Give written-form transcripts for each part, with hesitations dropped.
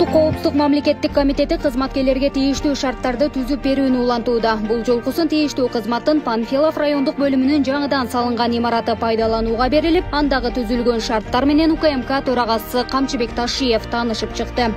Улуттук коопсуздук мамлекеттик комитети кызматкерлерге тийиштүү шарттарды түзүп берүүнү улантууда. Бул жолкусун тийиштүү кызматтын Панфилов райондук бөлүмүнүн жаңыдан салынган имараты пайдаланууга берилип, андагы түзүлгөн шарттар менен УКМК төрагасы Камчыбек Ташиев таанышып чыкты.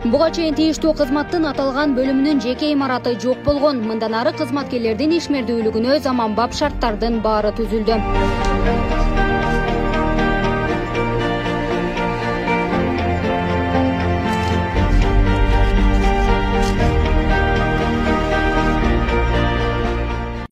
Буга чейин тийиштүү кызматтын аталган бөлүмүнүн жеке имараты жок болгон. Мындан ары кызматкерлердин ишмердүүлүгүнө заманбап шарттардын баары түзүлдү.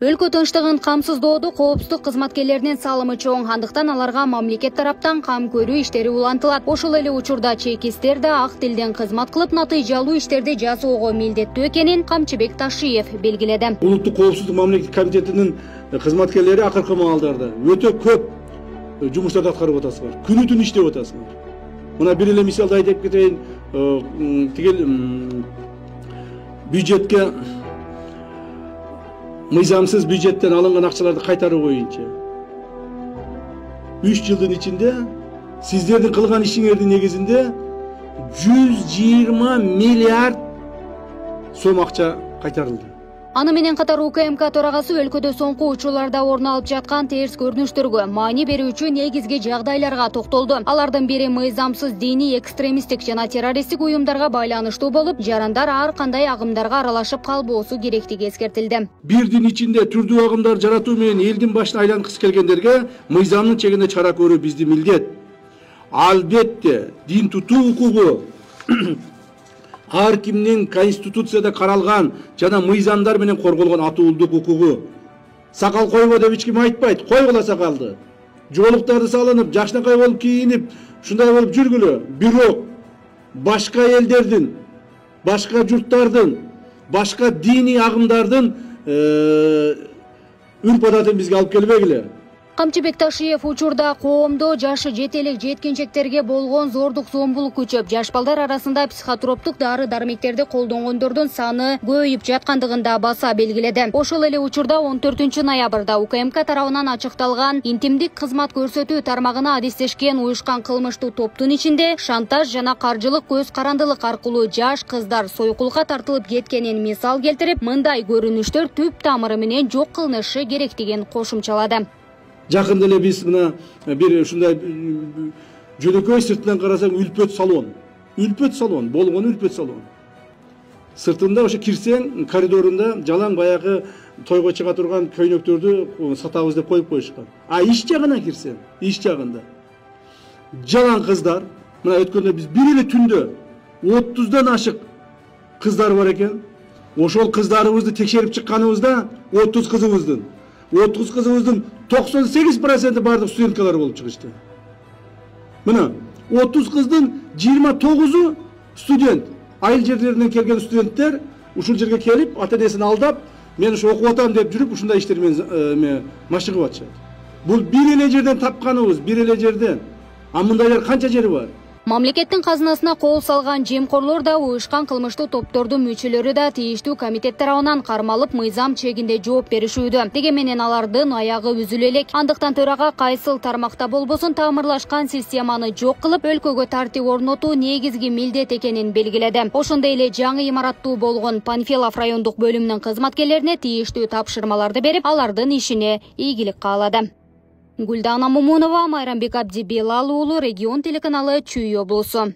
Өлкө тынчтыгын камсыздоодо коопсуздук кызматкерлеринин салымы чоң, андыктан аларга мамлекет тараптан кам көрүү иштери улантылат. Ошол эле учурда чекистер да ак тилден кызмат кылып, натыйжалуу иштерди жасоого милдеттүү экенин Камчыбек Ташиев белгиледи. Улуттук коопсуздук мамлекеттик комитетинин кызматкерлери акыркы маалдарда өтө көп жумуштарды аткарып атасыздар. Күнү түн иштеп атасыздар. Мына бир эле мисалды айтып кетейин. Тигил бюджетке мыйзамсыз бюджеттен алынган акчаларды кайтаруу боюнча 3 жылдын ичинде сиздердин кылган ишиңердин негизинде 120 миллиард сом акча кайтарылды. Аны менен катар УКМК төрагасы өлкөдө соңку учурларда орун алып жаткан терс көрүнүштөргө, маани берүүчү негизги жагдайларга токтолду. Алардын бири мыйзамсыз диний, экстремисттик жана террористтик уюмдарга байланыштуу болуп, жарандар ар кандай агымдарга аралашып калбоосу керектиги эскертилди. Бир дин ичинде түрдүү агымдар жаратуу менен элдин башына айланткысы келгендерге мыйзамдын чегинде чара көрүү биздин милдет. Албетте, дин тутуу укугу ар кимдин конституцияда каралган жана мыйзамдар менен корголгон атуулдук укугу. Сакал койго деп эч ким айтпайт, койгула сакалды. Жоолуктарды салынып, жакшынакай болуп кийинип, ушундай болуп жүргүлө. Бирок башка элдердин, башка журттардын, башка диний агымдардын үрп адатын бизге алып келбегиле. Камчыбек Ташиев учурда коомдо жашы жете элек жеткинчектерге болгон зордук зомбулук күчөп, жаш балдар арасында психотроптук дары-дармектерди колдонгондордун саны көбөйүп жаткандыгын да баса белгиледи. Ошол эле учурда 14 ноябрда УКМК тарабынан ачыкталган интимдик кызмат көрсөтүү тармагына адистешкен уюшкан кылмыштуу топтун ичинде шантаж жана каржылык көз карандылык аркылуу жаш кыздар сойкулукка тартылып кеткенин мисал келтирип, мындай көрүнүштөр түп тамыры менен жок кылынышы керектигин кошумчалады. Жакында эле биз мына бир ушундай жөнөкөй сыртынан карасаң үлпөт салон. Үлпөт салон, болгон үлпөт салон. Сыртында ошо кирсең, коридорунда жалаң баягы тойго чыга турган көйнөктөрдү сатабыз деп коюп коюшкан. А иш жагына кирсең, иш жагында жалаң кыздар, мына өткөндө биз бир эле түндө 30дан ашык кыздар бар экен. Ошол кыздарыбызды текшерип чыкканыбызда 30 кызыбыздын 98% бардык студенткалар болуп чыгышты. Мына 30 кыздын 29-у студент. Айыл жерлеринен келген студенттер ушул жерге келип, ата-энесин алдап, мен ушу окуп атам деп жүрүп, ушундай иштер менен машыгып атышат. Бул бир эле жерден тапканыбыз, бир эле жерден. А мындайлар канча жери бар? Мамлекеттин казынасына кол салган жемкорлор да, уюшкан кылмыштуу топтордун мүчөлөрү да тийиштүү комитет тарабынан кармалып, мыйзам чегинде жооп беришүүдө. Деге менен алардын аягы үзүлө элек. Андыктан төрага кайсыл тармакта болбосун тамырлашкан системаны жок кылып, өлкөгө тартип орнотуу негизги милдет экенин белгиледи. Ошондой эле жаңы имараттуу болгон Панфилов райондук бөлүмүнүн кызматкерлерине тийиштүү тапшырмаларды берип, алардын ишине ийгилик каалады. Гүлдана Мумунова, Майрамбек Абдибелал уулу, Регион телеканалы, Чүй облусу.